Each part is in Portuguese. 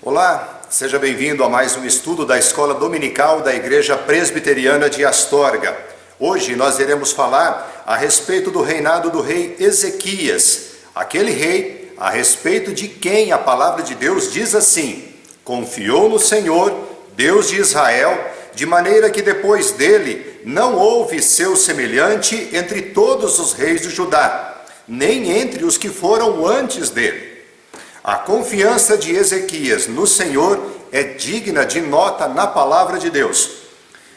Olá, seja bem-vindo a mais um estudo da Escola Dominical da Igreja Presbiteriana de Astorga. Hoje nós iremos falar a respeito do reinado do rei Ezequias, aquele rei a respeito de quem a palavra de Deus diz assim: confiou no Senhor, Deus de Israel, de maneira que depois dele não houve seu semelhante entre todos os reis de Judá, nem entre os que foram antes dele. A confiança de Ezequias no Senhor é digna de nota na palavra de Deus,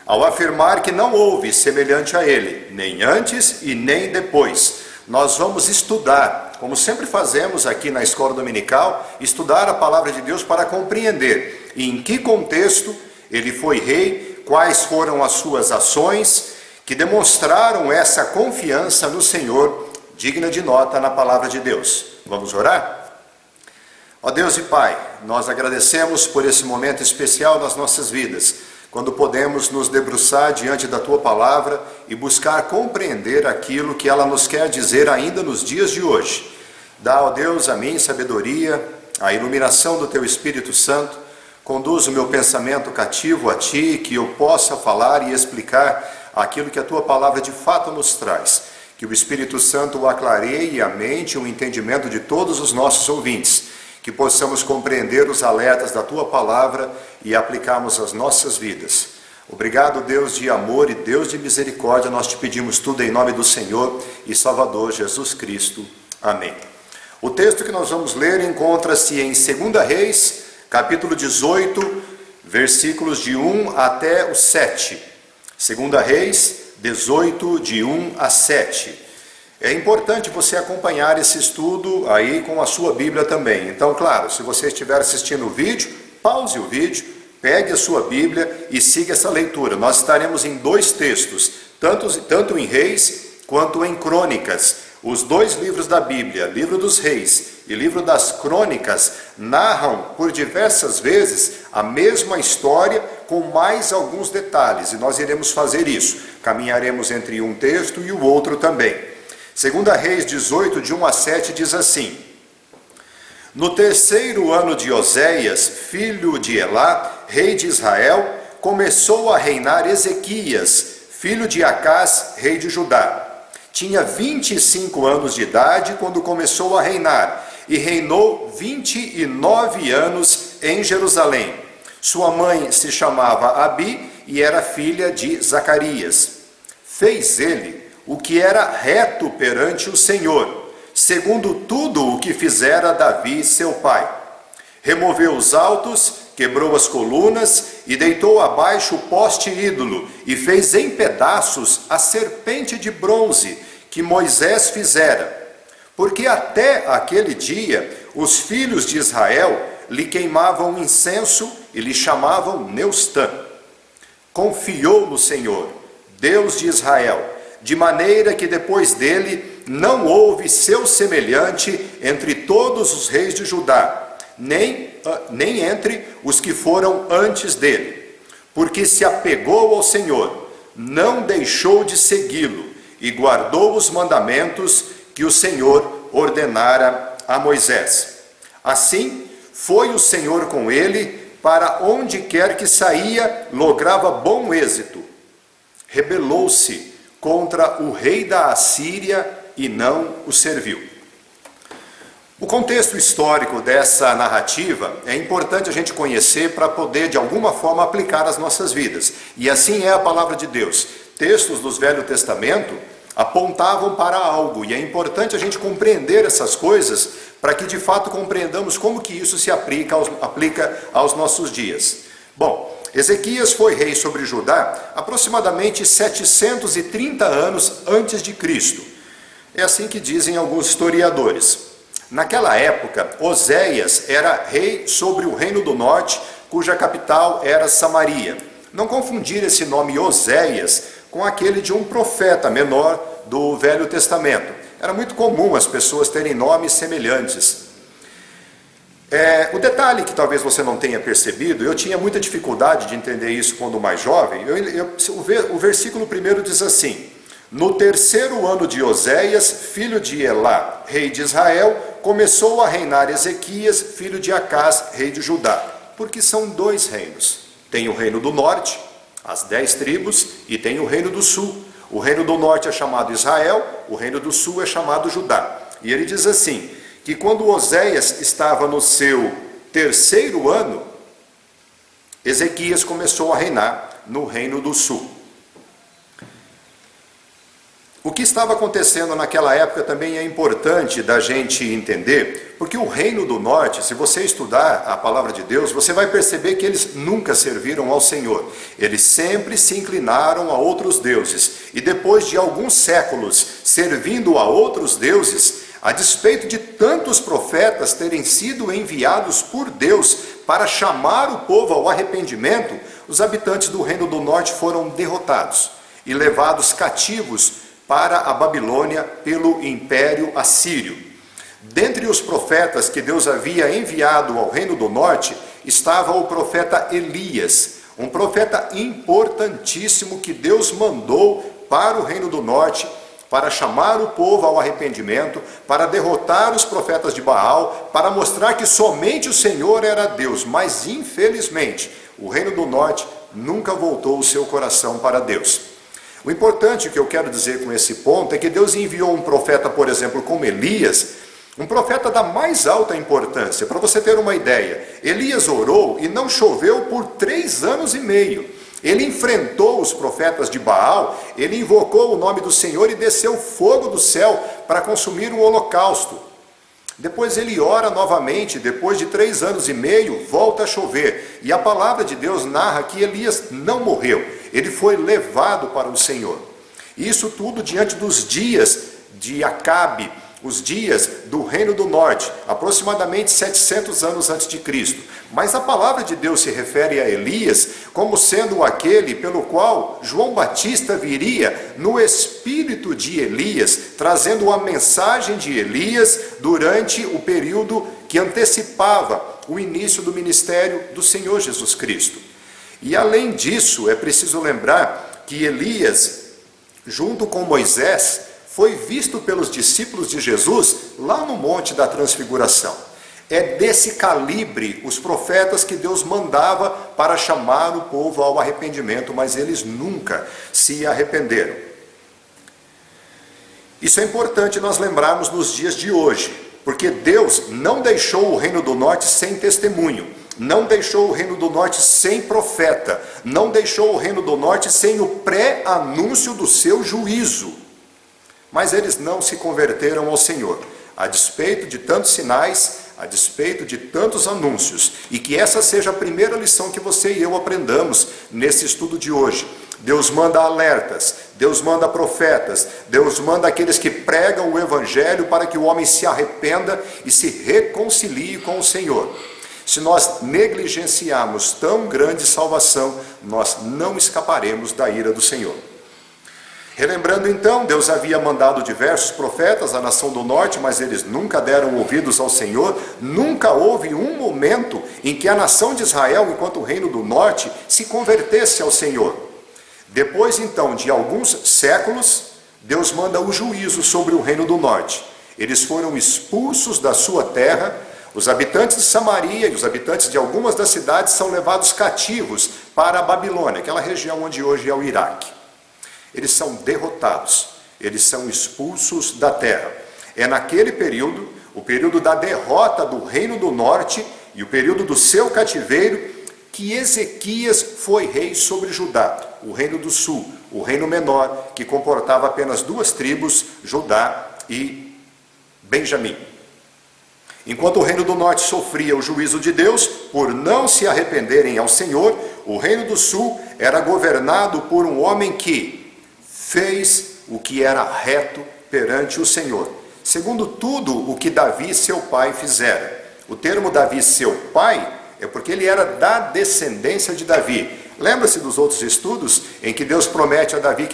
ao afirmar que não houve semelhante a ele, nem antes e nem depois. Nós vamos estudar, como sempre fazemos aqui na Escola Dominical, estudar a palavra de Deus para compreender em que contexto ele foi rei, quais foram as suas ações que demonstraram essa confiança no Senhor, digna de nota na palavra de Deus. Vamos orar? Ó Deus e Pai, nós agradecemos por esse momento especial nas nossas vidas, quando podemos nos debruçar diante da Tua palavra e buscar compreender aquilo que ela nos quer dizer ainda nos dias de hoje. Dá, ó Deus, a mim sabedoria, a iluminação do Teu Espírito Santo, conduz o meu pensamento cativo a Ti, que eu possa falar e explicar aquilo que a Tua palavra de fato nos traz. Que o Espírito Santo aclareie a mente e o entendimento de todos os nossos ouvintes, que possamos compreender os alertas da Tua palavra e aplicarmos às nossas vidas. Obrigado, Deus de amor e Deus de misericórdia, nós te pedimos tudo em nome do Senhor e Salvador Jesus Cristo. Amém. O texto que nós vamos ler encontra-se em 2 Reis, capítulo 18, versículos de 1 até o 7. 2 Reis 18, de 1 a 7. É importante você acompanhar esse estudo aí com a sua Bíblia também. Então, claro, se você estiver assistindo o vídeo, pause o vídeo, pegue a sua Bíblia e siga essa leitura. Nós estaremos em dois textos, tanto em Reis quanto em Crônicas. Os dois livros da Bíblia, Livro dos Reis e Livro das Crônicas, narram por diversas vezes a mesma história com mais alguns detalhes. E nós iremos fazer isso. Caminharemos entre um texto e o outro também. 2 Reis 18, de 1 a 7, diz assim: no terceiro ano de Oséias, filho de Elá, rei de Israel, começou a reinar Ezequias, filho de Acás, rei de Judá. Tinha 25 anos de idade quando começou a reinar, e reinou 29 anos em Jerusalém. Sua mãe se chamava Abi e era filha de Zacarias. Fez ele o que era reto perante o Senhor, segundo tudo o que fizera Davi seu pai. Removeu os altos, quebrou as colunas e deitou abaixo o poste ídolo, e fez em pedaços a serpente de bronze que Moisés fizera. Porque até aquele dia os filhos de Israel lhe queimavam incenso e lhe chamavam Neustã. Confiou no Senhor, Deus de Israel, de maneira que depois dele não houve seu semelhante entre todos os reis de Judá, nem entre os que foram antes dele. Porque se apegou ao Senhor, não deixou de segui-lo, e guardou os mandamentos que o Senhor ordenara a Moisés. Assim, foi o Senhor com ele, para onde quer que saía, lograva bom êxito. Rebelou-se contra o rei da Assíria e não o serviu. O contexto histórico dessa narrativa é importante a gente conhecer para poder, de alguma forma, aplicar às nossas vidas. E assim é a palavra de Deus. Textos do Velho Testamento apontavam para algo, e é importante a gente compreender essas coisas para que, de fato, compreendamos como que isso se aplica aos nossos dias. Bom, Ezequias foi rei sobre Judá aproximadamente 730 anos antes de Cristo. É assim que dizem alguns historiadores. Naquela época, Oséias era rei sobre o reino do norte, cuja capital era Samaria. Não confundir esse nome Oséias com aquele de um profeta menor do Velho Testamento. Era muito comum as pessoas terem nomes semelhantes. O detalhe que talvez você não tenha percebido, eu tinha muita dificuldade de entender isso quando mais jovem. O versículo 1 diz assim: no terceiro ano de Oséias, filho de Elá, rei de Israel, começou a reinar Ezequias, filho de Acás, rei de Judá. Porque são dois reinos. Tem o reino do norte, as 10 tribos, e tem o reino do sul. O reino do norte é chamado Israel, o reino do sul é chamado Judá. E ele diz assim, que quando Oséias estava no seu 3º ano, Ezequias começou a reinar no reino do sul. O que estava acontecendo naquela época também é importante da gente entender, porque o reino do norte, se você estudar a palavra de Deus, você vai perceber que eles nunca serviram ao Senhor. Eles sempre se inclinaram a outros deuses. E depois de alguns séculos servindo a outros deuses, a despeito de tantos profetas terem sido enviados por Deus para chamar o povo ao arrependimento, os habitantes do reino do norte foram derrotados e levados cativos para a Babilônia pelo Império Assírio. Dentre os profetas que Deus havia enviado ao reino do norte, estava o profeta Elias, um profeta importantíssimo que Deus mandou para o reino do norte, para chamar o povo ao arrependimento, para derrotar os profetas de Baal, para mostrar que somente o Senhor era Deus. Mas, infelizmente, o reino do norte nunca voltou o seu coração para Deus. O importante que eu quero dizer com esse ponto é que Deus enviou um profeta, por exemplo, como Elias, um profeta da mais alta importância. Para você ter uma ideia, Elias orou e não choveu por 3 anos e meio. Ele enfrentou os profetas de Baal, ele invocou o nome do Senhor e desceu fogo do céu para consumir o holocausto. Depois ele ora novamente, depois de 3 anos e meio, volta a chover. E a palavra de Deus narra que Elias não morreu, ele foi levado para o Senhor. Isso tudo diante dos dias de Acabe, os dias do reino do norte, aproximadamente 700 anos antes de Cristo. Mas a palavra de Deus se refere a Elias como sendo aquele pelo qual João Batista viria no espírito de Elias, trazendo a mensagem de Elias durante o período que antecipava o início do ministério do Senhor Jesus Cristo. E além disso, é preciso lembrar que Elias, junto com Moisés, foi visto pelos discípulos de Jesus lá no Monte da Transfiguração. É desse calibre os profetas que Deus mandava para chamar o povo ao arrependimento, mas eles nunca se arrependeram. Isso é importante nós lembrarmos nos dias de hoje, porque Deus não deixou o reino do norte sem testemunho, não deixou o reino do norte sem profeta, não deixou o reino do norte sem o pré-anúncio do seu juízo. Mas eles não se converteram ao Senhor, a despeito de tantos sinais, a despeito de tantos anúncios. E que essa seja a primeira lição que você e eu aprendamos nesse estudo de hoje. Deus manda alertas, Deus manda profetas, Deus manda aqueles que pregam o Evangelho para que o homem se arrependa e se reconcilie com o Senhor. Se nós negligenciarmos tão grande salvação, nós não escaparemos da ira do Senhor. Relembrando então, Deus havia mandado diversos profetas à nação do norte, mas eles nunca deram ouvidos ao Senhor. Nunca houve um momento em que a nação de Israel, enquanto o reino do norte, se convertesse ao Senhor. Depois então de alguns séculos, Deus manda o juízo sobre o reino do norte. Eles foram expulsos da sua terra. Os habitantes de Samaria e os habitantes de algumas das cidades são levados cativos para a Babilônia, aquela região onde hoje é o Iraque. Eles são derrotados, eles são expulsos da terra. É naquele período, o período da derrota do reino do norte e o período do seu cativeiro, que Ezequias foi rei sobre Judá, o reino do sul, o reino menor, que comportava apenas 2 tribos, Judá e Benjamim. Enquanto o reino do norte sofria o juízo de Deus por não se arrependerem ao Senhor, o reino do sul era governado por um homem que fez o que era reto perante o Senhor, segundo tudo o que Davi, seu pai, fizera. O termo Davi, seu pai, é porque ele era da descendência de Davi. Lembra-se dos outros estudos em que Deus promete a Davi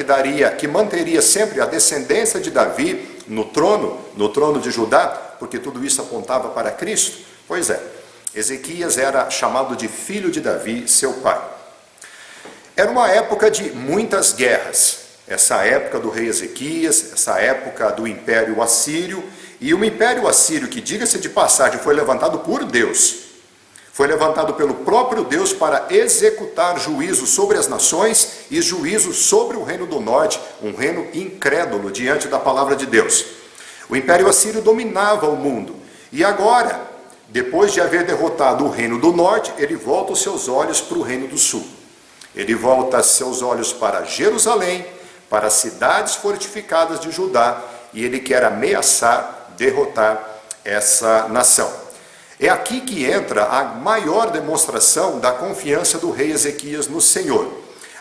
que manteria sempre a descendência de Davi no trono de Judá, porque tudo isso apontava para Cristo? Pois é, Ezequias era chamado de filho de Davi, seu pai. Era uma época de muitas guerras. Essa época do rei Ezequias, essa época do Império Assírio, e o Império Assírio, que, diga-se de passagem, foi levantado por Deus, Foi levantado pelo próprio Deus para executar juízo sobre as nações e juízo sobre o reino do norte, um reino incrédulo diante da palavra de Deus. O Império Assírio dominava o mundo e agora, depois de haver derrotado o reino do norte, ele volta os seus olhos para o reino do sul. Ele volta seus olhos para Jerusalém, para as cidades fortificadas de Judá, e ele quer ameaçar, derrotar essa nação. É aqui que entra a maior demonstração da confiança do rei Ezequias no Senhor.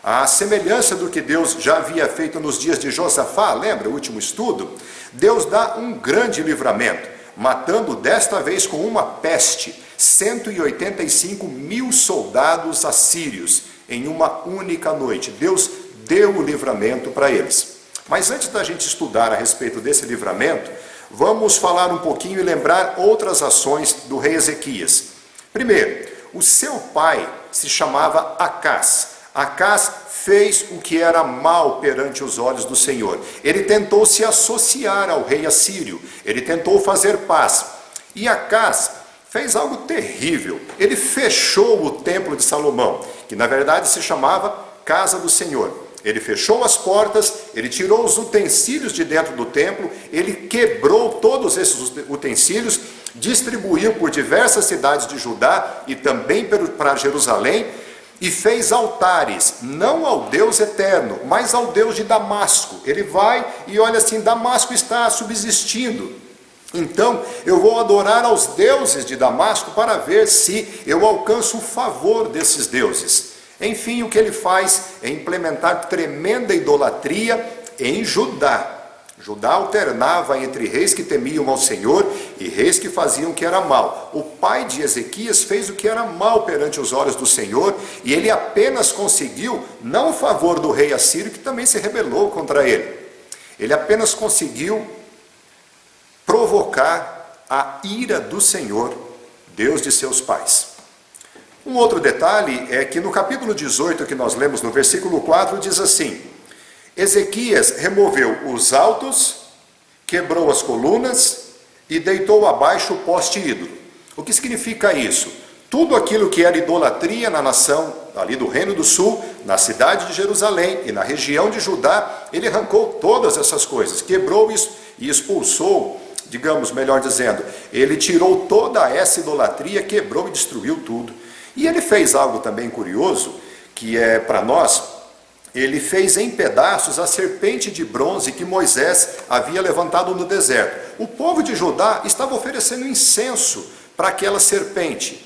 A semelhança do que Deus já havia feito nos dias de Josafá, lembra o último estudo? Deus dá um grande livramento, matando desta vez com uma peste 185 mil soldados assírios em uma única noite. Deus deu o livramento para eles. Mas antes da gente estudar a respeito desse livramento, vamos falar um pouquinho e lembrar outras ações do rei Ezequias. Primeiro, o seu pai se chamava Acás. Acás fez o que era mal perante os olhos do Senhor. Ele tentou se associar ao rei assírio, ele tentou fazer paz. E Acás fez algo terrível. Ele fechou o templo de Salomão, que na verdade se chamava Casa do Senhor. Ele fechou as portas, ele tirou os utensílios de dentro do templo, ele quebrou todos esses utensílios, distribuiu por diversas cidades de Judá e também para Jerusalém, e fez altares, não ao Deus eterno, mas ao Deus de Damasco. Ele vai e olha assim, Damasco está subsistindo. Então eu vou adorar aos deuses de Damasco para ver se eu alcanço o favor desses deuses. Enfim, o que ele faz é implementar tremenda idolatria em Judá. Judá alternava entre reis que temiam ao Senhor e reis que faziam o que era mal. O pai de Ezequias fez o que era mal perante os olhos do Senhor, e ele apenas conseguiu, não o favor do rei assírio, que também se rebelou contra ele. Ele apenas conseguiu provocar a ira do Senhor, Deus de seus pais. Um outro detalhe é que no capítulo 18, que nós lemos no versículo 4, diz assim: Ezequias removeu os altos, quebrou as colunas e deitou abaixo o poste ídolo. O que significa isso? Tudo aquilo que era idolatria na nação, ali do Reino do Sul, na cidade de Jerusalém e na região de Judá, ele arrancou todas essas coisas, quebrou isso e expulsou, digamos, melhor dizendo, ele tirou toda essa idolatria, quebrou e destruiu tudo. E ele fez algo também curioso, que é para nós, ele fez em pedaços a serpente de bronze que Moisés havia levantado no deserto. O povo de Judá estava oferecendo incenso para aquela serpente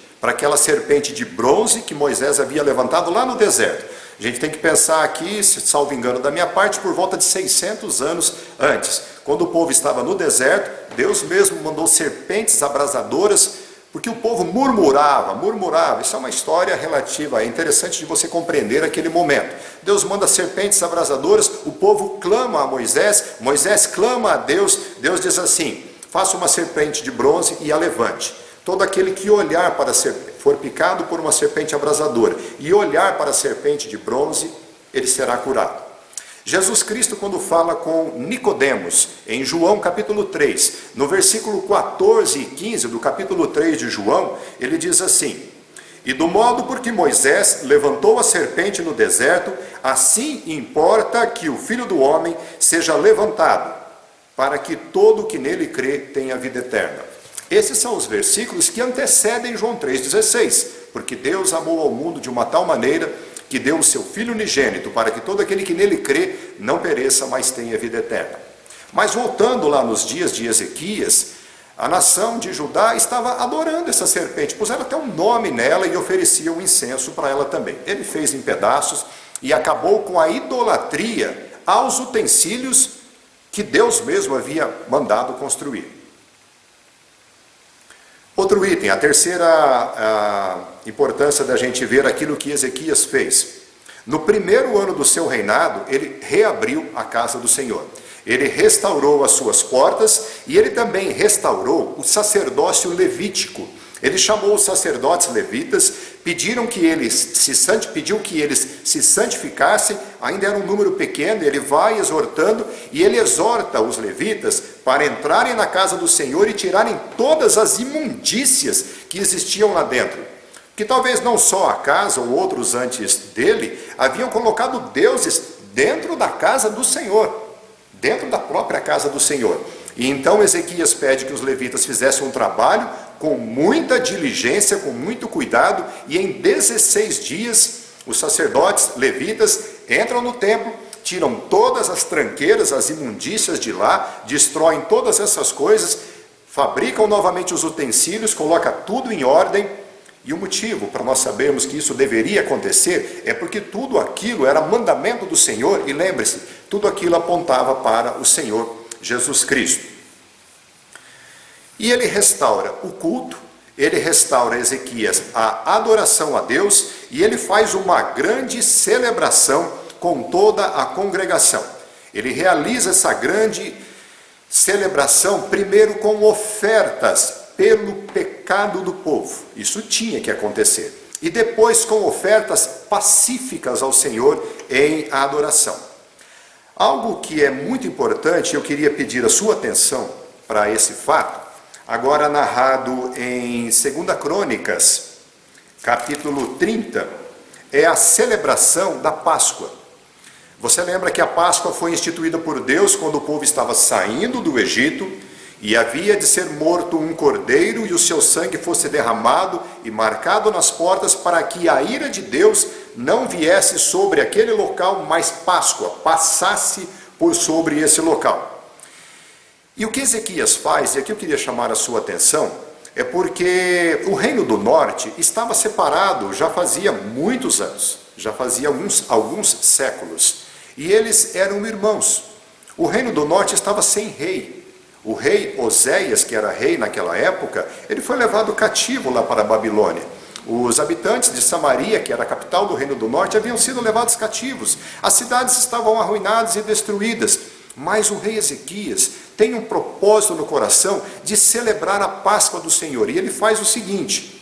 de bronze que Moisés havia levantado lá no deserto. A gente tem que pensar aqui, salvo engano da minha parte, por volta de 600 anos antes. Quando o povo estava no deserto, Deus mesmo mandou serpentes abrasadoras, porque o povo murmurava. Isso é uma história relativa, é interessante de você compreender aquele momento. Deus manda serpentes abrasadoras, o povo clama a Moisés, Moisés clama a Deus, Deus diz assim: faça uma serpente de bronze e a levante. Todo aquele que olhar para for picado por uma serpente abrasadora e olhar para a serpente de bronze, ele será curado. Jesus Cristo, quando fala com Nicodemos, em João capítulo 3, no versículo 14 e 15 do capítulo 3 de João, ele diz assim: e do modo por que Moisés levantou a serpente no deserto, assim importa que o Filho do Homem seja levantado, para que todo o que nele crê tenha vida eterna. Esses são os versículos que antecedem João 3,16, porque Deus amou ao mundo de uma tal maneira que deu o seu Filho unigênito, para que todo aquele que nele crê não pereça, mas tenha vida eterna. Mas voltando lá nos dias de Ezequias, a nação de Judá estava adorando essa serpente, puseram até um nome nela e ofereciam um incenso para ela também. Ele fez em pedaços e acabou com a idolatria aos utensílios que Deus mesmo havia mandado construir. Outro item, a terceira importância da gente ver aquilo que Ezequias fez. No primeiro ano do seu reinado, ele reabriu a casa do Senhor. Ele restaurou as suas portas e ele também restaurou o sacerdócio levítico. Ele chamou os sacerdotes levitas, pediu que eles se santificassem, ainda era um número pequeno, ele vai exortando, e ele exorta os levitas para entrarem na casa do Senhor e tirarem todas as imundícias que existiam lá dentro. que talvez não só a casa ou outros antes dele haviam colocado deuses dentro da casa do Senhor, dentro da própria casa do Senhor. E então Ezequias pede que os levitas fizessem um trabalho com muita diligência, com muito cuidado, e em 16 dias os sacerdotes levitas entram no templo, tiram todas as tranqueiras, as imundícias de lá, destroem todas essas coisas, fabricam novamente os utensílios, colocam tudo em ordem. E o motivo para nós sabermos que isso deveria acontecer é porque tudo aquilo era mandamento do Senhor, e lembre-se, tudo aquilo apontava para o Senhor Jesus Cristo. E ele restaura o culto, ele restaura Ezequias a adoração a Deus, e ele faz uma grande celebração com toda a congregação. Ele realiza essa grande celebração primeiro com ofertas pelo pecado do povo. Isso tinha que acontecer. E depois com ofertas pacíficas ao Senhor em adoração. Algo que é muito importante, eu queria pedir a sua atenção para esse fato, agora narrado em 2 Crônicas, capítulo 30, é a celebração da Páscoa. Você lembra que a Páscoa foi instituída por Deus quando o povo estava saindo do Egito, e havia de ser morto um cordeiro, e o seu sangue fosse derramado e marcado nas portas, para que a ira de Deus não viesse sobre aquele local, mas Páscoa passasse por sobre esse local. E o que Ezequias faz, e aqui eu queria chamar a sua atenção, é porque o Reino do Norte estava separado já fazia muitos anos, já fazia alguns séculos, e eles eram irmãos. O Reino do Norte estava sem rei. O rei Oséias, que era rei naquela época, ele foi levado cativo lá para a Babilônia. Os habitantes de Samaria, que era a capital do Reino do Norte, haviam sido levados cativos. As cidades estavam arruinadas e destruídas. Mas o rei Ezequias tem um propósito no coração de celebrar a Páscoa do Senhor. E ele faz o seguinte: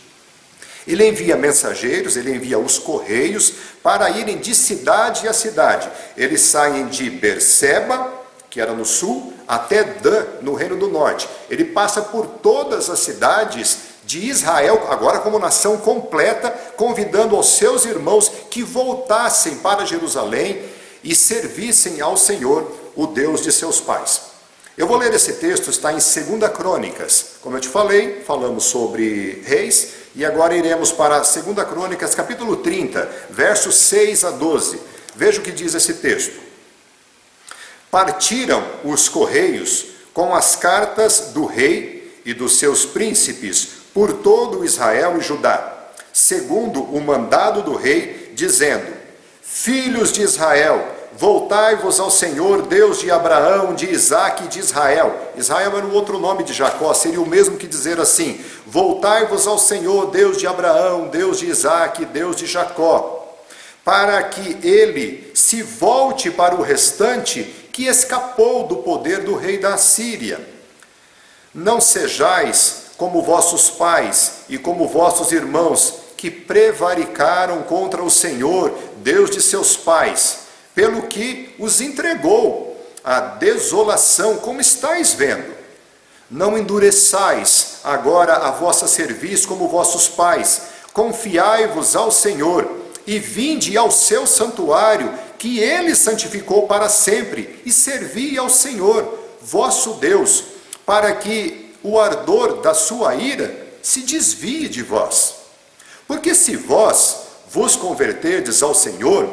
ele envia mensageiros, ele envia os correios para irem de cidade a cidade. Eles saem de Berseba, que era no sul, até Dan, no Reino do Norte. Ele passa por todas as cidades de Israel, agora como nação completa, convidando aos seus irmãos que voltassem para Jerusalém e servissem ao Senhor, o Deus de seus pais. Eu vou ler esse texto, está em 2 Crônicas. Como eu te falei, falamos sobre reis, e agora iremos para 2 Crônicas, capítulo 30, versos 6 a 12. Veja o que diz esse texto. Partiram os correios com as cartas do rei e dos seus príncipes por todo Israel e Judá, segundo o mandado do rei, dizendo: Filhos de Israel, voltai-vos ao Senhor, Deus de Abraão, de Isaque e de Israel. Israel era o outro nome de Jacó, seria o mesmo que dizer assim: voltai-vos ao Senhor, Deus de Abraão, Deus de Isaque, Deus de Jacó, para que ele se volte para o restante que escapou do poder do rei da Assíria. Não sejais como vossos pais e como vossos irmãos, que prevaricaram contra o Senhor, Deus de seus pais, pelo que os entregou à desolação, como estáis vendo. Não endureçais agora a vossa cerviz como vossos pais, confiai-vos ao Senhor, e vinde ao seu santuário, que ele santificou para sempre, e servi ao Senhor, vosso Deus, para que o ardor da sua ira se desvie de vós. Porque se vós vos converterdes ao Senhor,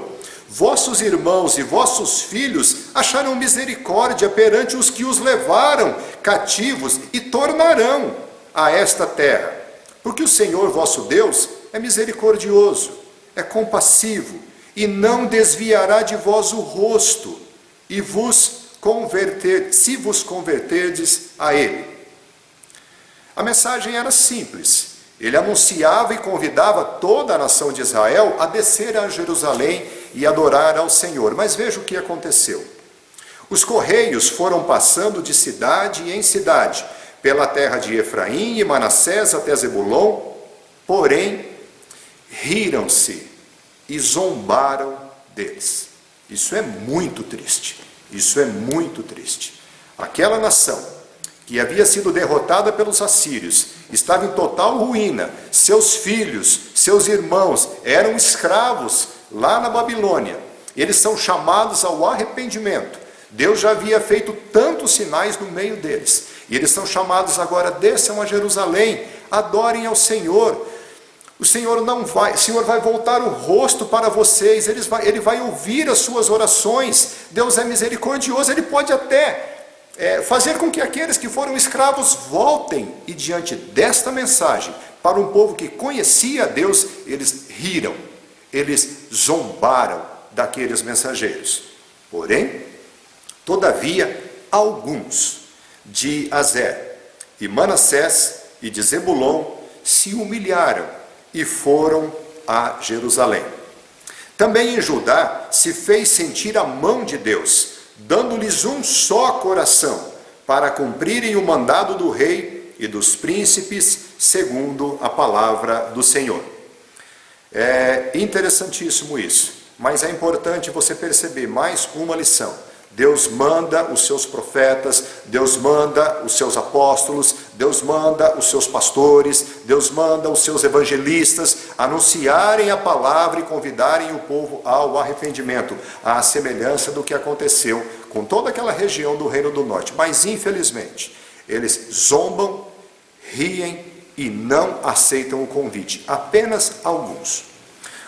vossos irmãos e vossos filhos acharão misericórdia perante os que os levaram cativos e tornarão a esta terra. Porque o Senhor vosso Deus é misericordioso, é compassivo, e não desviará de vós o rosto, e se vos converterdes a ele. A mensagem era simples. Ele anunciava e convidava toda a nação de Israel a descer a Jerusalém e adorar ao Senhor. Mas veja o que aconteceu. Os correios foram passando de cidade em cidade, pela terra de Efraim e Manassés até Zebulon, porém riram-se e zombaram deles. Isso é muito triste. Isso é muito triste. Aquela nação que havia sido derrotada pelos assírios estava em total ruína. Seus filhos, Seus irmãos eram escravos lá na Babilônia. Eles são chamados ao arrependimento. Deus já havia feito tantos sinais no meio deles. E eles são chamados agora, desçam a Jerusalém, adorem ao Senhor. O Senhor vai voltar o rosto para vocês, Ele vai ouvir as suas orações. Deus é misericordioso, Ele pode até fazer com que aqueles que foram escravos voltem. E diante desta mensagem, para um povo que conhecia a Deus, eles riram, eles zombaram daqueles mensageiros. Porém, todavia, alguns de Azer e Manassés e de Zebulon se humilharam e foram a Jerusalém. Também em Judá se fez sentir a mão de Deus, dando-lhes um só coração, para cumprirem o mandado do rei e dos príncipes, segundo a palavra do Senhor. É interessantíssimo isso, mas é importante você perceber mais uma lição. Deus manda os seus profetas, Deus manda os seus apóstolos, Deus manda os seus pastores, Deus manda os seus evangelistas anunciarem a palavra e convidarem o povo ao arrependimento, à semelhança do que aconteceu com toda aquela região do Reino do Norte. Mas, infelizmente, eles zombam, riem e não aceitam o convite. Apenas alguns.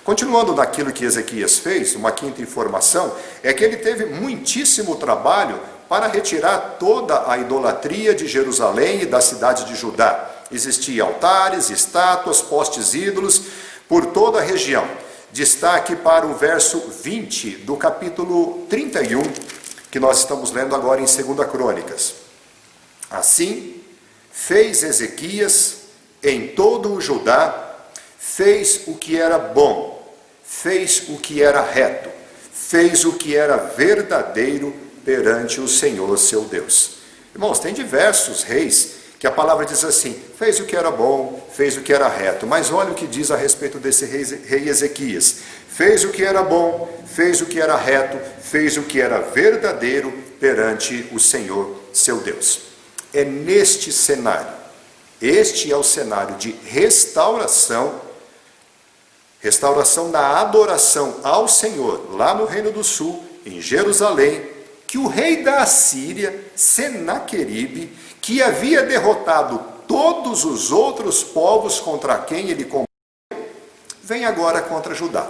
Continuando naquilo que Ezequias fez, uma quinta informação, é que ele teve muitíssimo trabalho para retirar toda a idolatria de Jerusalém e da cidade de Judá. Existiam altares, estátuas, postes ídolos por toda a região. Destaque para o verso 20 do capítulo 31, que nós estamos lendo agora em 2 Crônicas. Assim, fez Ezequias em todo o Judá, fez o que era bom, fez o que era reto, fez o que era verdadeiro perante o Senhor seu Deus. Irmãos, tem diversos reis que a palavra diz assim, fez o que era bom, fez o que era reto, mas olha o que diz a respeito desse rei Ezequias. Fez o que era bom, fez o que era reto, fez o que era verdadeiro perante o Senhor seu Deus. É neste cenário, este é o cenário de restauração da adoração ao Senhor, lá no Reino do Sul, em Jerusalém, que o rei da Assíria, Senaqueribe, que havia derrotado todos os outros povos contra quem ele combateu, vem agora contra Judá,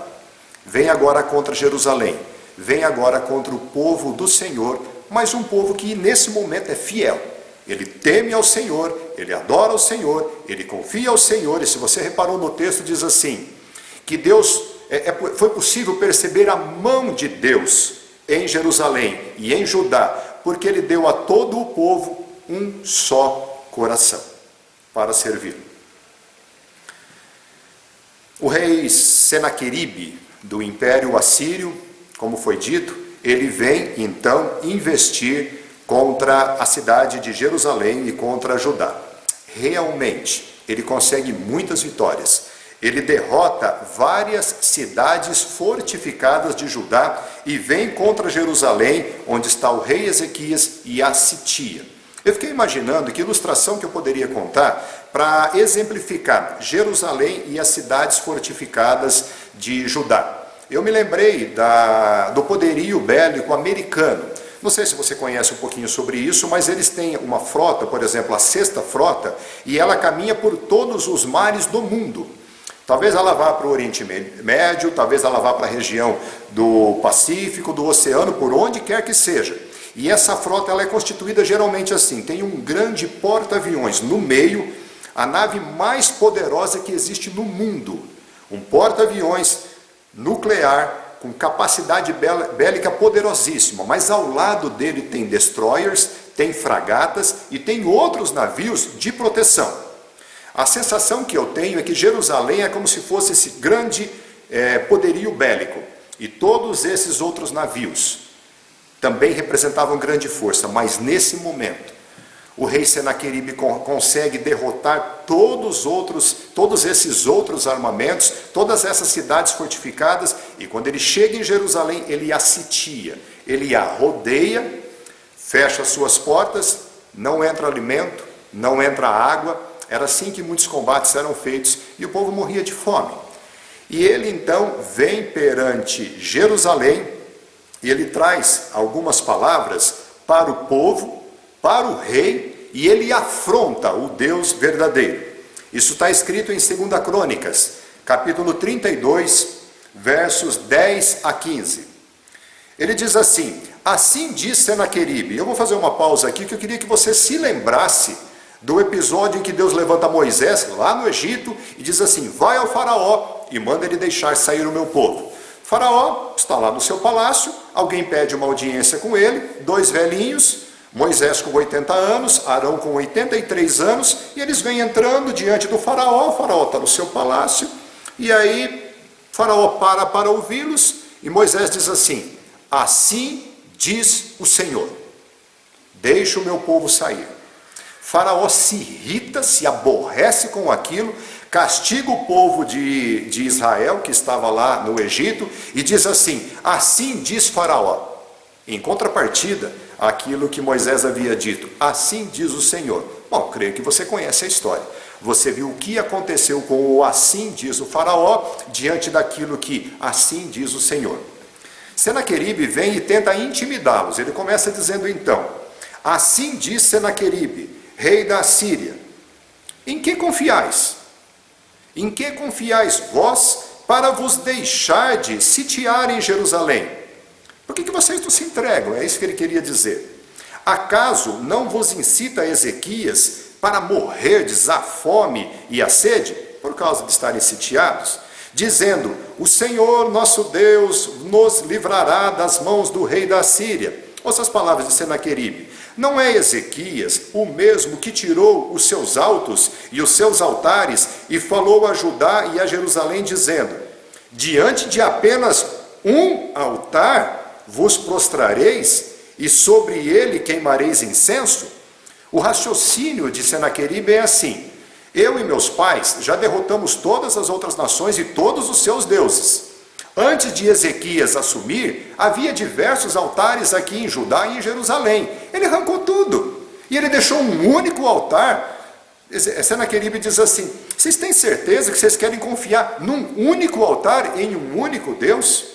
vem agora contra Jerusalém, vem agora contra o povo do Senhor, mas um povo que nesse momento é fiel. Ele teme ao Senhor, ele adora ao Senhor, ele confia ao Senhor, e se você reparou no texto, diz assim, que Deus, foi possível perceber a mão de Deus em Jerusalém e em Judá, porque ele deu a todo o povo um só coração para servi-lo. O rei Senaqueribe do Império Assírio, como foi dito, ele vem então investir contra a cidade de Jerusalém e contra Judá. Realmente, ele consegue muitas vitórias. Ele derrota várias cidades fortificadas de Judá e vem contra Jerusalém, onde está o rei Ezequias, e a sitia. Eu fiquei imaginando que ilustração que eu poderia contar para exemplificar Jerusalém e as cidades fortificadas de Judá. Eu me lembrei do poderio bélico americano. Não sei se você conhece um pouquinho sobre isso, mas eles têm uma frota, por exemplo, a Sexta Frota, e ela caminha por todos os mares do mundo. Talvez ela vá para o Oriente Médio, talvez ela vá para a região do Pacífico, do Oceano, por onde quer que seja. E essa frota ela é constituída geralmente assim, tem um grande porta-aviões no meio, a nave mais poderosa que existe no mundo. Um porta-aviões nuclear, com capacidade bélica poderosíssima, mas ao lado dele tem destroyers, tem fragatas e tem outros navios de proteção. A sensação que eu tenho é que Jerusalém é como se fosse esse grande poderio bélico, e todos esses outros navios também representavam grande força, mas nesse momento, o rei Senaqueribe consegue derrotar todos esses outros armamentos, todas essas cidades fortificadas, e quando ele chega em Jerusalém, ele a sitia, ele a rodeia, fecha as suas portas, não entra alimento, não entra água. Era assim que muitos combates eram feitos, e o povo morria de fome. E ele então vem perante Jerusalém, e ele traz algumas palavras para o povo, para o rei, e ele afronta o Deus verdadeiro. Isso está escrito em 2 Crônicas, capítulo 32, versos 10 a 15. Ele diz assim: assim diz Senaqueribe. Eu vou fazer uma pausa aqui, que eu queria que você se lembrasse do episódio em que Deus levanta Moisés lá no Egito e diz assim: vai ao faraó e manda ele deixar sair o meu povo. Faraó está lá no seu palácio, alguém pede uma audiência com ele, 2 velhinhos, Moisés com 80 anos, Arão com 83 anos, e eles vêm entrando diante do faraó. O faraó está no seu palácio, e aí faraó para ouvi-los, e Moisés diz assim: assim diz o Senhor, deixa o meu povo sair. Faraó se irrita, se aborrece com aquilo, castiga o povo de Israel, que estava lá no Egito, e diz assim: assim diz Faraó. Em contrapartida, aquilo que Moisés havia dito: assim diz o Senhor. Bom, creio que você conhece a história. Você viu o que aconteceu com o assim diz o Faraó, diante daquilo que assim diz o Senhor. Senaqueribe vem e tenta intimidá-los. Ele começa dizendo então: assim diz Senaqueribe, rei da Assíria, em que confiais? Em que confiais vós para vos deixar de sitiar em Jerusalém? Por que vocês não se entregam? É isso que ele queria dizer. Acaso não vos incita Ezequias para morrerdes à fome e à sede, por causa de estarem sitiados? Dizendo: o Senhor nosso Deus nos livrará das mãos do rei da Assíria. Ouça as palavras de Senaqueribe: não é Ezequias o mesmo que tirou os seus altos e os seus altares e falou a Judá e a Jerusalém, dizendo: diante de apenas um altar vos prostrareis e sobre ele queimareis incenso? O raciocínio de Senaqueribe é assim: eu e meus pais já derrotamos todas as outras nações e todos os seus deuses. Antes de Ezequias assumir, havia diversos altares aqui em Judá e em Jerusalém. Ele arrancou tudo e ele deixou um único altar. Senaqueribe diz assim: vocês têm certeza que vocês querem confiar num único altar, em um único Deus?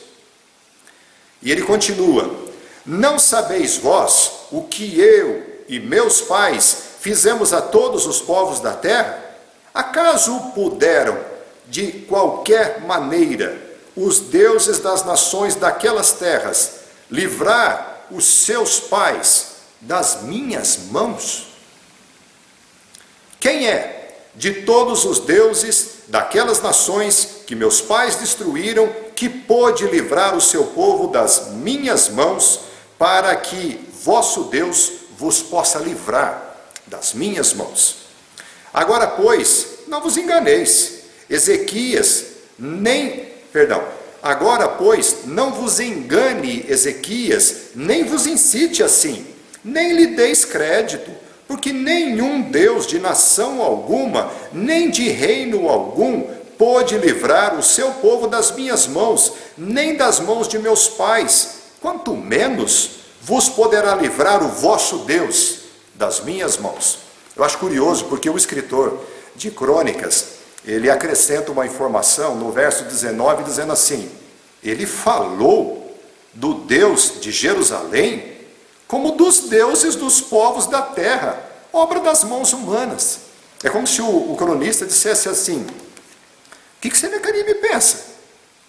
E ele continua: não sabeis vós o que eu e meus pais fizemos a todos os povos da terra? Acaso puderam, de qualquer maneira, os deuses das nações daquelas terras livrar os seus pais das minhas mãos? Quem é de todos os deuses daquelas nações que meus pais destruíram, que pôde livrar o seu povo das minhas mãos, para que vosso Deus vos possa livrar das minhas mãos? Agora, pois, não vos enganeis, agora, pois, não vos engane Ezequias, nem vos incite assim, nem lhe deis crédito, porque nenhum Deus de nação alguma, nem de reino algum, pôde livrar o seu povo das minhas mãos, nem das mãos de meus pais, quanto menos vos poderá livrar o vosso Deus das minhas mãos. Eu acho curioso, porque o escritor de Crônicas, ele acrescenta uma informação no verso 19, dizendo assim: ele falou do Deus de Jerusalém como dos deuses dos povos da terra, obra das mãos humanas. É como se o cronista dissesse assim: o que Senaqueribe pensa?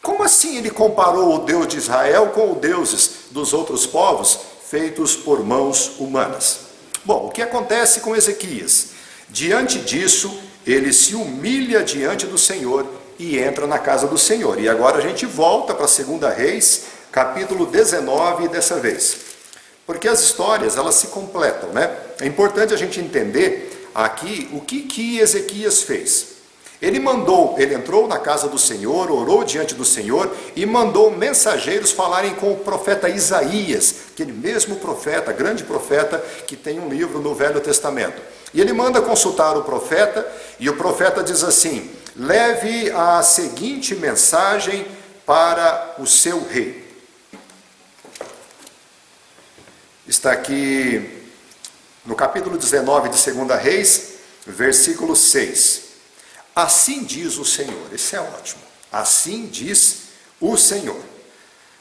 Como assim ele comparou o Deus de Israel com os deuses dos outros povos feitos por mãos humanas? Bom, o que acontece com Ezequias? Diante disso, ele se humilha diante do Senhor e entra na casa do Senhor. E agora a gente volta para 2 Reis, capítulo 19 dessa vez. Porque as histórias, elas se completam, né? É importante a gente entender aqui o que Ezequias fez. Ele entrou na casa do Senhor, orou diante do Senhor e mandou mensageiros falarem com o profeta Isaías, aquele mesmo profeta, grande profeta, que tem um livro no Velho Testamento. E ele manda consultar o profeta, e o profeta diz assim: leve a seguinte mensagem para o seu rei. Está aqui no capítulo 19 de 2 Reis, versículo 6. Assim diz o Senhor. Isso é ótimo. Assim diz o Senhor: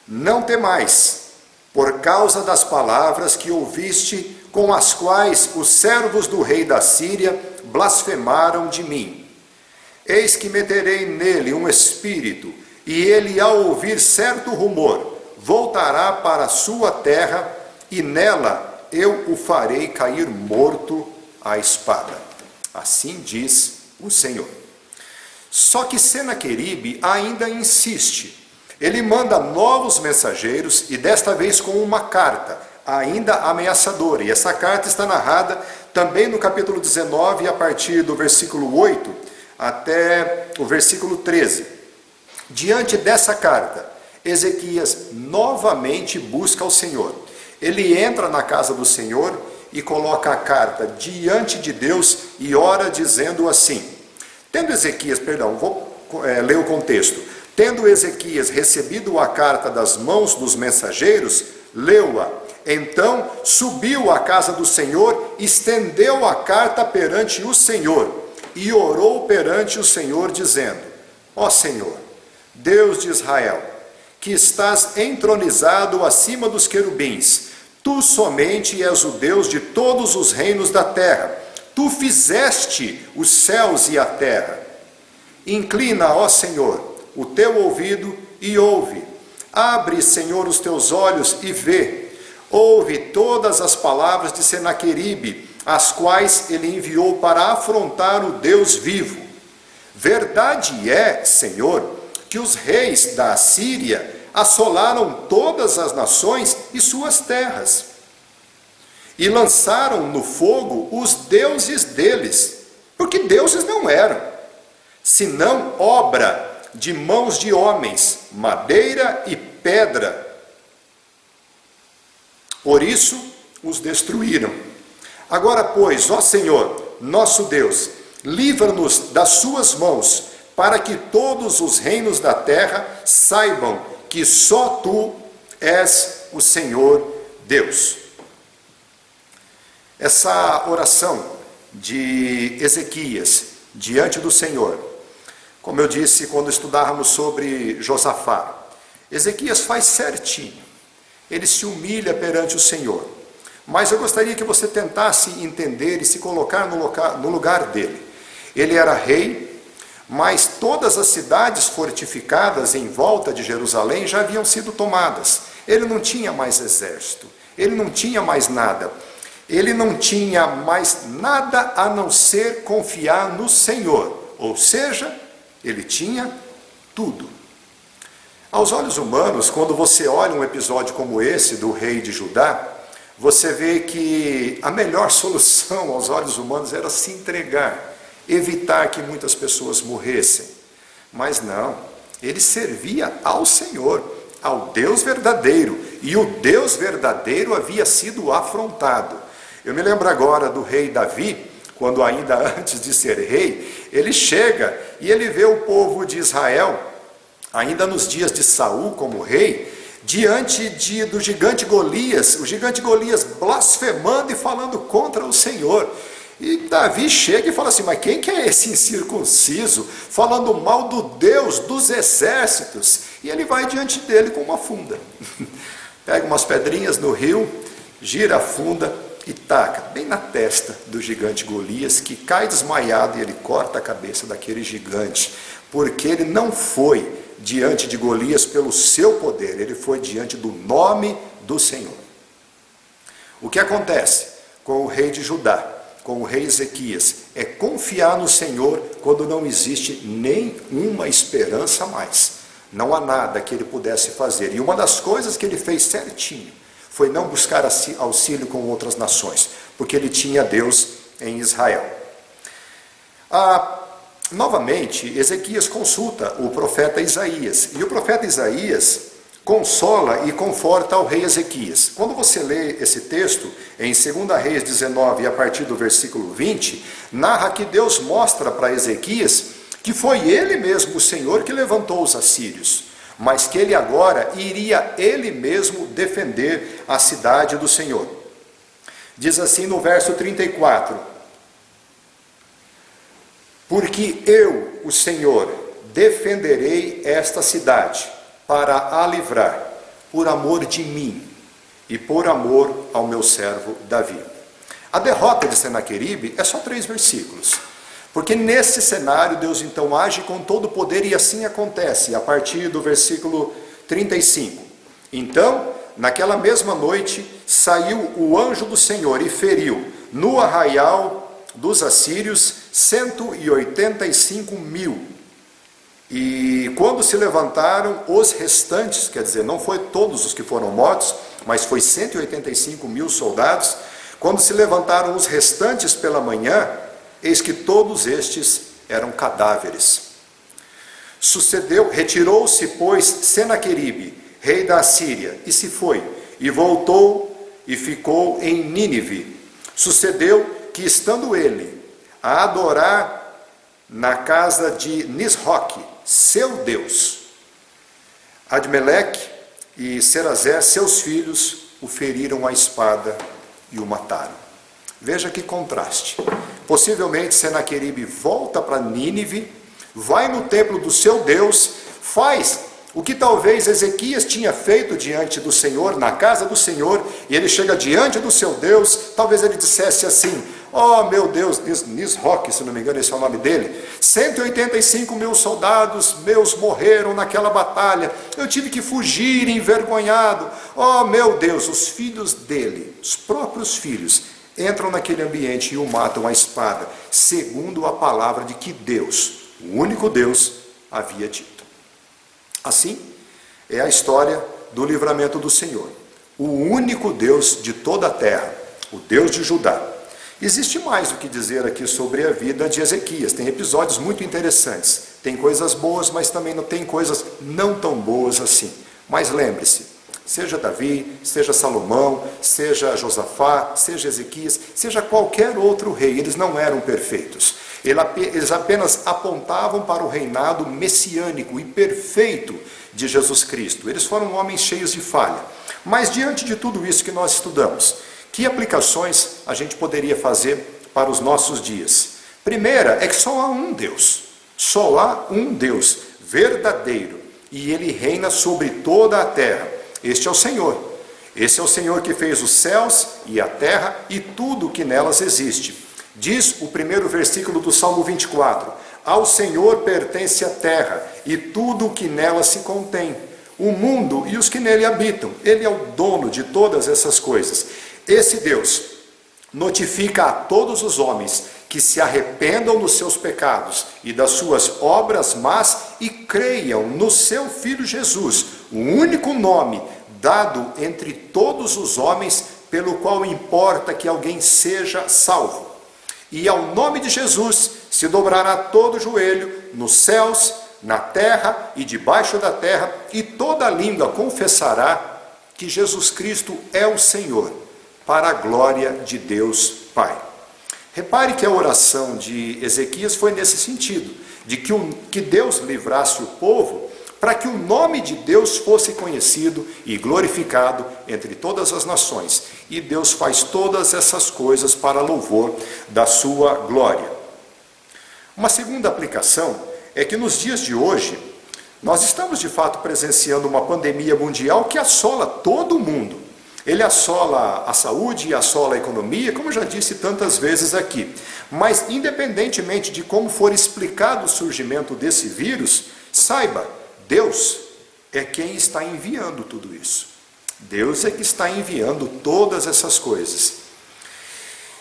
não temais, por causa das palavras que ouviste, com as quais os servos do rei da Síria blasfemaram de mim. Eis que meterei nele um espírito, e ele, ao ouvir certo rumor, voltará para a sua terra, e nela eu o farei cair morto à espada. Assim diz o Senhor. Só que Senaqueribe ainda insiste. Ele manda novos mensageiros, e desta vez com uma carta, ainda ameaçadora. E essa carta está narrada também no capítulo 19, a partir do versículo 8 até o versículo 13. Diante dessa carta, Ezequias novamente busca o Senhor. Ele entra na casa do Senhor e coloca a carta diante de Deus e ora dizendo assim: vou ler o contexto. Tendo Ezequias recebido a carta das mãos dos mensageiros, leu-a. Então subiu à casa do Senhor, estendeu a carta perante o Senhor e orou perante o Senhor, dizendo: ó Senhor, Deus de Israel, que estás entronizado acima dos querubins, tu somente és o Deus de todos os reinos da terra. Tu fizeste os céus e a terra. Inclina, ó Senhor, o teu ouvido e ouve. Abre, Senhor, os teus olhos e vê. Ouve todas as palavras de Senaqueribe, as quais ele enviou para afrontar o Deus vivo. Verdade é, Senhor, que os reis da Assíria assolaram todas as nações e suas terras, e lançaram no fogo os deuses deles, porque deuses não eram, senão obra de mãos de homens, madeira e pedra. Por isso os destruíram. Agora, pois, ó Senhor, nosso Deus, livra-nos das suas mãos, para que todos os reinos da terra saibam que só tu és o Senhor Deus. Essa oração de Ezequias diante do Senhor, como eu disse quando estudávamos sobre Josafá, Ezequias faz certinho. Ele se humilha perante o Senhor. Mas eu gostaria que você tentasse entender e se colocar no lugar dele. Ele era rei, mas todas as cidades fortificadas em volta de Jerusalém já haviam sido tomadas. Ele não tinha mais exército, ele não tinha mais nada. Ele não tinha mais nada a não ser confiar no Senhor. Ou seja, ele tinha tudo. Aos olhos humanos, quando você olha um episódio como esse do rei de Judá, você vê que a melhor solução aos olhos humanos era se entregar, evitar que muitas pessoas morressem. Mas não, ele servia ao Senhor, ao Deus verdadeiro, e o Deus verdadeiro havia sido afrontado. Eu me lembro agora do rei Davi, quando ainda antes de ser rei, ele chega e ele vê o povo de Israel, ainda nos dias de Saul como rei, diante do gigante Golias, o gigante Golias blasfemando e falando contra o Senhor. E Davi chega e fala assim: mas quem que é esse incircunciso, falando mal do Deus dos exércitos? E ele vai diante dele com uma funda, pega umas pedrinhas no rio, gira a funda e taca bem na testa do gigante Golias, que cai desmaiado, e ele corta a cabeça daquele gigante, porque ele não foi diante de Golias pelo seu poder, ele foi diante do nome do Senhor. O que acontece com o rei de Judá, com o rei Ezequias, é confiar no Senhor quando não existe nenhuma esperança mais. Não há nada que ele pudesse fazer. E uma das coisas que ele fez certinho foi não buscar auxílio com outras nações, porque ele tinha Deus em Israel. Novamente, Ezequias consulta o profeta Isaías, e o profeta Isaías consola e conforta ao rei Ezequias. Quando você lê esse texto, em 2 Reis 19, a partir do versículo 20, narra que Deus mostra para Ezequias que foi ele mesmo, o Senhor, que levantou os assírios, mas que ele agora iria ele mesmo defender a cidade do Senhor. Diz assim no verso 34: porque eu, o Senhor, defenderei esta cidade para a livrar, por amor de mim e por amor ao meu servo Davi. A derrota de Senaqueribe é só 3 versículos, porque nesse cenário Deus então age com todo o poder, e assim acontece, a partir do versículo 35. Então, naquela mesma noite, saiu o anjo do Senhor e feriu no arraial dos assírios 185.000. E quando se levantaram os restantes, quer dizer, não foi todos os que foram mortos, mas foi 185.000 soldados, quando se levantaram os restantes pela manhã, eis que todos estes eram cadáveres. Retirou-se, pois, Senaqueribe, rei da Assíria, e se foi, e voltou e ficou em Nínive. Sucedeu que, estando ele a adorar na casa de Nisroque, seu Deus, Admeleque e Serazer, seus filhos, o feriram à espada e o mataram. Veja que contraste. Possivelmente Senaqueribe volta para Nínive, vai no templo do seu Deus, faz o que talvez Ezequias tinha feito diante do Senhor, na casa do Senhor, e ele chega diante do seu Deus, talvez ele dissesse assim: ó meu Deus, Nisroque, se não me engano esse é o nome dele, 185.000 soldados meus morreram naquela batalha, eu tive que fugir envergonhado, ó meu Deus, os filhos dele, os próprios filhos, entram naquele ambiente e o matam à espada, segundo a palavra de que Deus, o único Deus, havia dito. Assim é a história do livramento do Senhor, o único Deus de toda a terra, o Deus de Judá. Existe mais o que dizer aqui sobre a vida de Ezequias, tem episódios muito interessantes, tem coisas boas, mas também não tem coisas não tão boas assim. Mas lembre-se, seja Davi, seja Salomão, seja Josafá, seja Ezequias, seja qualquer outro rei, eles não eram perfeitos. Eles apenas apontavam para o reinado messiânico e perfeito de Jesus Cristo. Eles foram homens cheios de falha. Mas diante de tudo isso que nós estudamos, que aplicações a gente poderia fazer para os nossos dias? Primeira é que só há um Deus. Só há um Deus verdadeiro. E Ele reina sobre toda a terra. Este é o Senhor. Esse é o Senhor que fez os céus e a terra e tudo o que nelas existe. Diz o primeiro versículo do Salmo 24: ao Senhor pertence a terra e tudo o que nela se contém, o mundo e os que nele habitam. Ele é o dono de todas essas coisas. Esse Deus notifica a todos os homens que se arrependam dos seus pecados e das suas obras más e creiam no seu Filho Jesus, o único nome dado entre todos os homens pelo qual importa que alguém seja salvo. E ao nome de Jesus se dobrará todo o joelho, nos céus, na terra e debaixo da terra, e toda língua confessará que Jesus Cristo é o Senhor, para a glória de Deus Pai. Repare que a oração de Ezequias foi nesse sentido, de que Deus livrasse o povo, para que o nome de Deus fosse conhecido e glorificado entre todas as nações. E Deus faz todas essas coisas para louvor da sua glória. Uma segunda aplicação é que nos dias de hoje, nós estamos de fato presenciando uma pandemia mundial que assola todo o mundo. Ele assola a saúde e assola a economia, como eu já disse tantas vezes aqui. Mas independentemente de como for explicado o surgimento desse vírus, saiba, Deus é quem está enviando tudo isso. Deus é que está enviando todas essas coisas.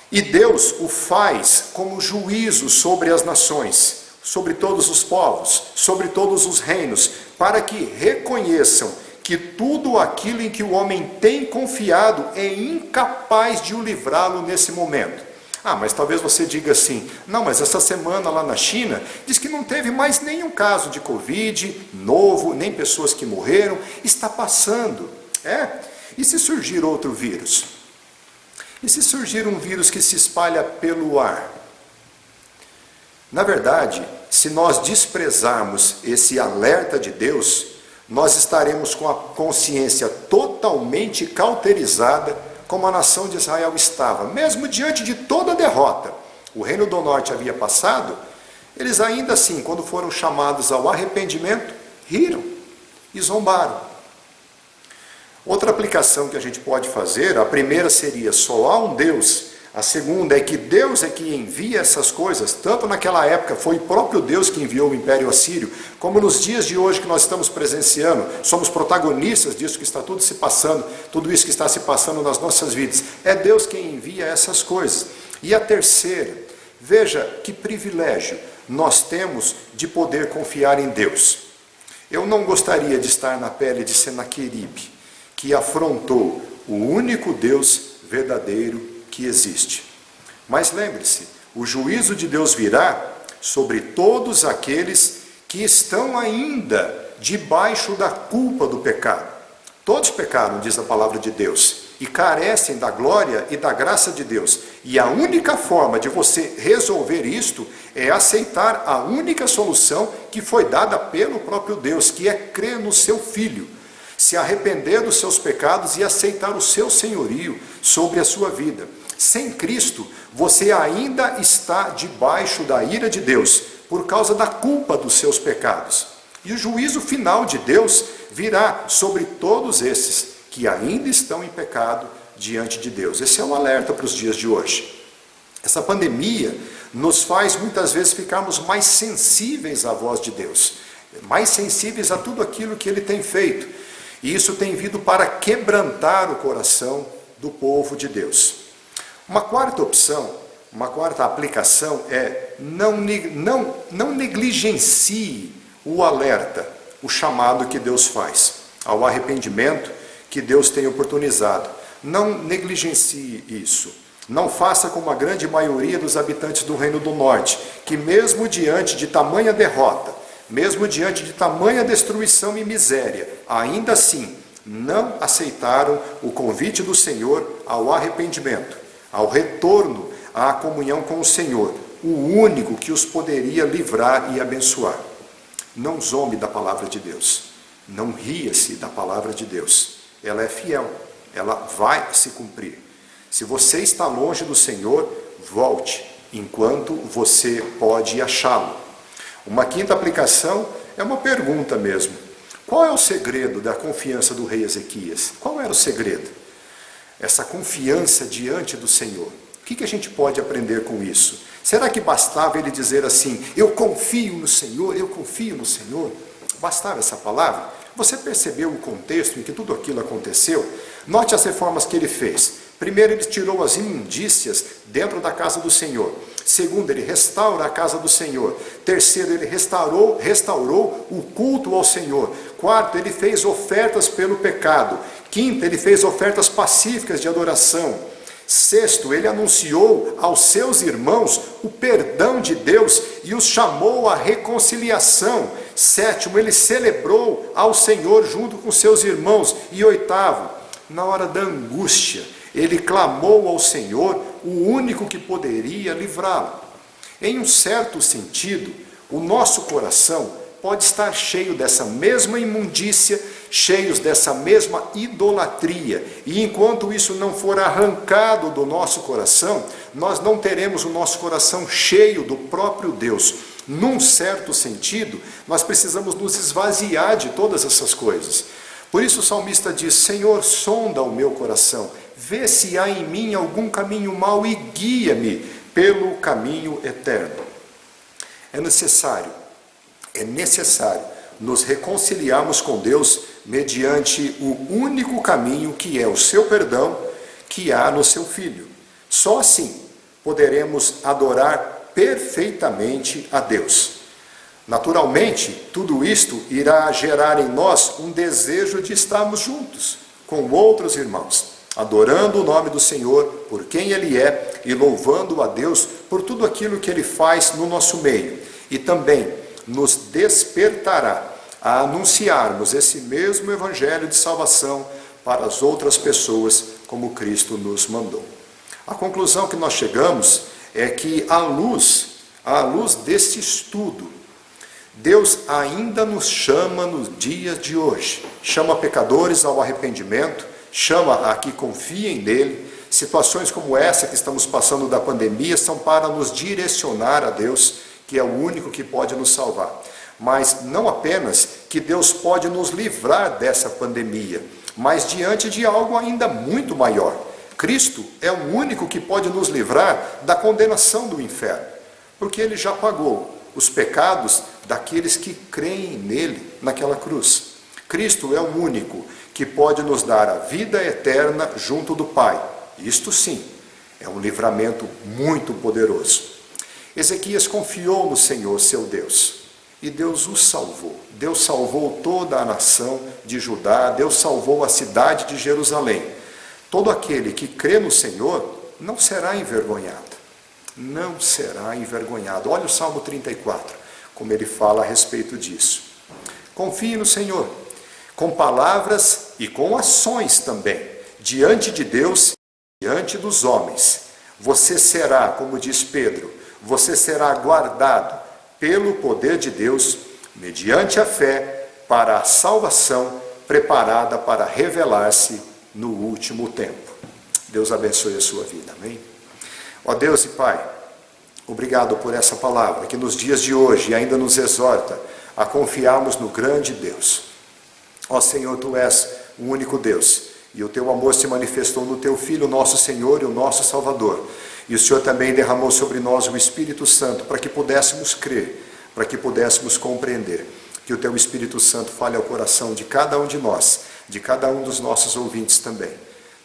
E Deus o faz como juízo sobre as nações, sobre todos os povos, sobre todos os reinos, para que reconheçam que tudo aquilo em que o homem tem confiado é incapaz de o livrá-lo nesse momento. Ah, mas talvez você diga assim: não, mas essa semana lá na China diz que não teve mais nenhum caso de Covid novo, nem pessoas que morreram. Está passando. E se surgir outro vírus? E se surgir um vírus que se espalha pelo ar? Na verdade, se nós desprezarmos esse alerta de Deus, nós estaremos com a consciência totalmente cauterizada, como a nação de Israel estava, mesmo diante de toda a derrota. O reino do norte havia passado, Eles ainda assim, quando foram chamados ao arrependimento, riram e zombaram. Outra aplicação que a gente pode fazer, a primeira seria: só há um Deus. A segunda é que Deus é que envia essas coisas. Tanto naquela época foi o próprio Deus que enviou o Império Assírio, como nos dias de hoje que nós estamos presenciando, somos protagonistas disso que está tudo se passando, tudo isso que está se passando nas nossas vidas. É Deus quem envia essas coisas. E a terceira, veja que privilégio nós temos de poder confiar em Deus. Eu não gostaria de estar na pele de Senaqueribe, que afrontou o único Deus verdadeiro que existe. Mas lembre-se, o juízo de Deus virá sobre todos aqueles que estão ainda debaixo da culpa do pecado. Todos pecaram, diz a palavra de Deus, e carecem da glória e da graça de Deus. E a única forma de você resolver isto é aceitar a única solução que foi dada pelo próprio Deus, que é crer no seu Filho, se arrepender dos seus pecados e aceitar o seu senhorio sobre a sua vida. Sem Cristo, você ainda está debaixo da ira de Deus, por causa da culpa dos seus pecados. E o juízo final de Deus virá sobre todos esses que ainda estão em pecado diante de Deus. Esse é um alerta para os dias de hoje. Essa pandemia nos faz muitas vezes ficarmos mais sensíveis à voz de Deus, mais sensíveis a tudo aquilo que Ele tem feito. E isso tem vindo para quebrantar o coração do povo de Deus. Uma quarta opção, uma quarta aplicação é não negligencie o alerta, o chamado que Deus faz ao arrependimento que Deus tem oportunizado. Não negligencie isso. Não faça como a grande maioria dos habitantes do Reino do Norte, que mesmo diante de tamanha derrota, mesmo diante de tamanha destruição e miséria, ainda assim não aceitaram o convite do Senhor ao arrependimento, ao retorno à comunhão com o Senhor, o único que os poderia livrar e abençoar. Não zombe da palavra de Deus, não ria-se da palavra de Deus. Ela é fiel, ela vai se cumprir. Se você está longe do Senhor, volte, enquanto você pode achá-lo. Uma quinta aplicação é uma pergunta mesmo. Qual é o segredo da confiança do rei Ezequias? Qual era o segredo? Essa confiança diante do Senhor. O que a gente pode aprender com isso? Será que bastava ele dizer assim: eu confio no Senhor, eu confio no Senhor? Bastava essa palavra? Você percebeu o contexto em que tudo aquilo aconteceu? Note as reformas que ele fez. Primeiro, ele tirou as imundícias dentro da casa do Senhor. Segundo, ele restaura a casa do Senhor. Terceiro, ele restaurou o culto ao Senhor. Quarto, ele fez ofertas pelo pecado. Quinto, ele fez ofertas pacíficas de adoração. Sexto, ele anunciou aos seus irmãos o perdão de Deus e os chamou à reconciliação. Sétimo, ele celebrou ao Senhor junto com seus irmãos. E oitavo, na hora da angústia, ele clamou ao Senhor, o único que poderia livrá-lo. Em um certo sentido, o nosso coração pode estar cheio dessa mesma imundícia, cheios dessa mesma idolatria. E enquanto isso não for arrancado do nosso coração, nós não teremos o nosso coração cheio do próprio Deus. Num certo sentido, nós precisamos nos esvaziar de todas essas coisas. Por isso o salmista diz: Senhor, sonda o meu coração, vê se há em mim algum caminho mau e guia-me pelo caminho eterno. É necessário nos reconciliarmos com Deus mediante o único caminho que é o seu perdão, que há no seu Filho. Só assim poderemos adorar perfeitamente a Deus. Naturalmente, tudo isto irá gerar em nós um desejo de estarmos juntos com outros irmãos, adorando o nome do Senhor por quem Ele é e louvando a Deus por tudo aquilo que Ele faz no nosso meio. E também nos despertará a anunciarmos esse mesmo evangelho de salvação para as outras pessoas, como Cristo nos mandou. A conclusão que nós chegamos é que, à luz desse estudo, Deus ainda nos chama nos dias de hoje. Chama pecadores ao arrependimento, chama a que confiem nele. Situações como essa que estamos passando da pandemia são para nos direcionar a Deus, que é o único que pode nos salvar. Mas não apenas que Deus pode nos livrar dessa pandemia, mas diante de algo ainda muito maior. Cristo é o único que pode nos livrar da condenação do inferno, porque Ele já pagou os pecados daqueles que creem nele, naquela cruz. Cristo é o único que pode nos dar a vida eterna junto do Pai. Isto sim, é um livramento muito poderoso. Ezequias confiou no Senhor, seu Deus, e Deus o salvou. Deus salvou toda a nação de Judá, Deus salvou a cidade de Jerusalém. Todo aquele que crê no Senhor não será envergonhado. Não será envergonhado. Olha o Salmo 34, como ele fala a respeito disso. Confie no Senhor, com palavras e com ações também, diante de Deus e diante dos homens. Você será, como diz Pedro, você será guardado pelo poder de Deus, mediante a fé, para a salvação preparada para revelar-se no último tempo. Deus abençoe a sua vida, amém? Ó Deus e Pai, obrigado por essa palavra que nos dias de hoje ainda nos exorta a confiarmos no grande Deus. Ó Senhor, Tu és o único Deus, e o Teu amor se manifestou no Teu Filho, nosso Senhor e o nosso Salvador. E o Senhor também derramou sobre nós o Espírito Santo para que pudéssemos crer, para que pudéssemos compreender. Que o Teu Espírito Santo fale ao coração de cada um de nós, de cada um dos nossos ouvintes também.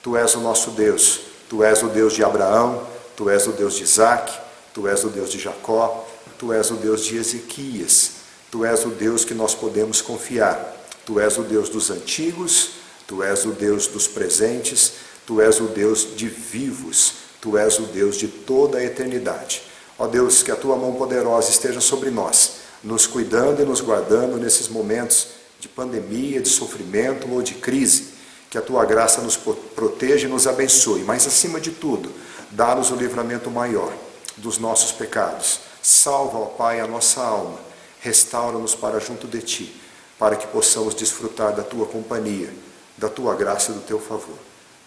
Tu és o nosso Deus, Tu és o Deus de Abraão, Tu és o Deus de Isaac, Tu és o Deus de Jacó, Tu és o Deus de Ezequias, Tu és o Deus que nós podemos confiar. Tu és o Deus dos antigos, Tu és o Deus dos presentes, Tu és o Deus de vivos, Tu és o Deus de toda a eternidade. Ó Deus, que a Tua mão poderosa esteja sobre nós, nos cuidando e nos guardando nesses momentos de pandemia, de sofrimento ou de crise. Que a Tua graça nos proteja e nos abençoe, mas acima de tudo, dá-nos o livramento maior dos nossos pecados. Salva, ó Pai, a nossa alma, restaura-nos para junto de Ti, para que possamos desfrutar da Tua companhia, da Tua graça e do Teu favor.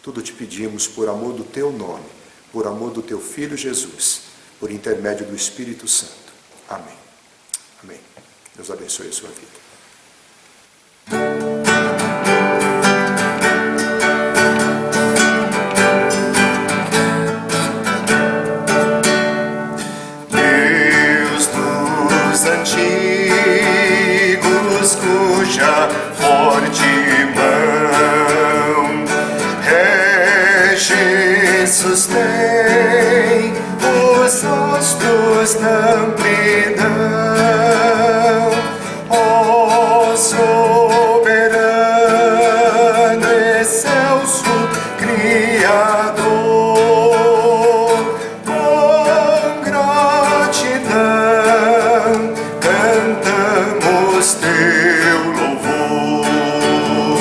Tudo te pedimos por amor do Teu nome, por amor do Teu Filho Jesus, por intermédio do Espírito Santo. Amém. Amém. Deus abençoe a sua vida. Deus dos antigos, cuja forte mão rege, sustém os rostos na amplidão. Ó soberano, excelso Criador, com gratidão cantamos Teu louvor.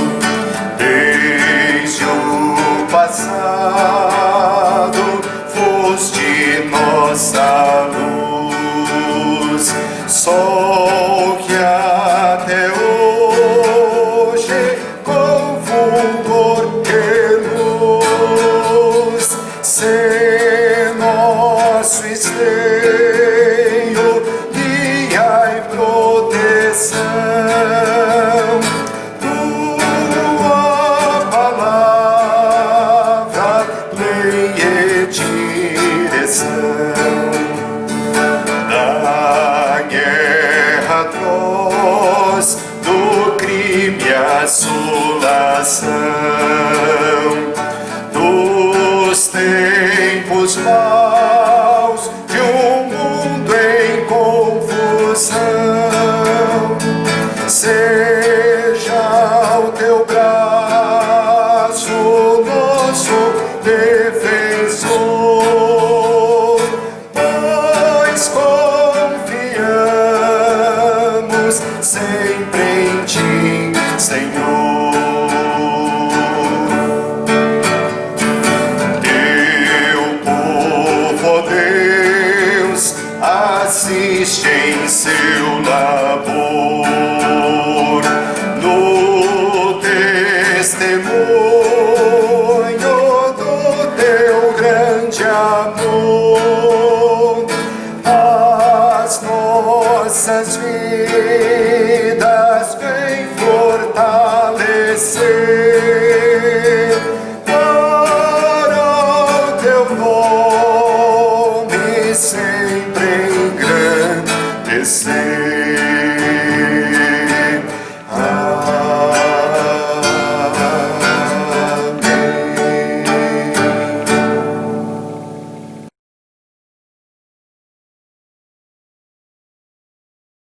Desde o passado foste nossa luz, sol que até hoje com fulgor reluz, ser nosso esteio, guia e proteção. Tua palavra, lei e direção. Da guerra atroz, do crime e assolação, dos tempos maus, de um mundo em confusão, seja o Teu braço nosso defensor, pois confiamos sempre em Ti, Senhor.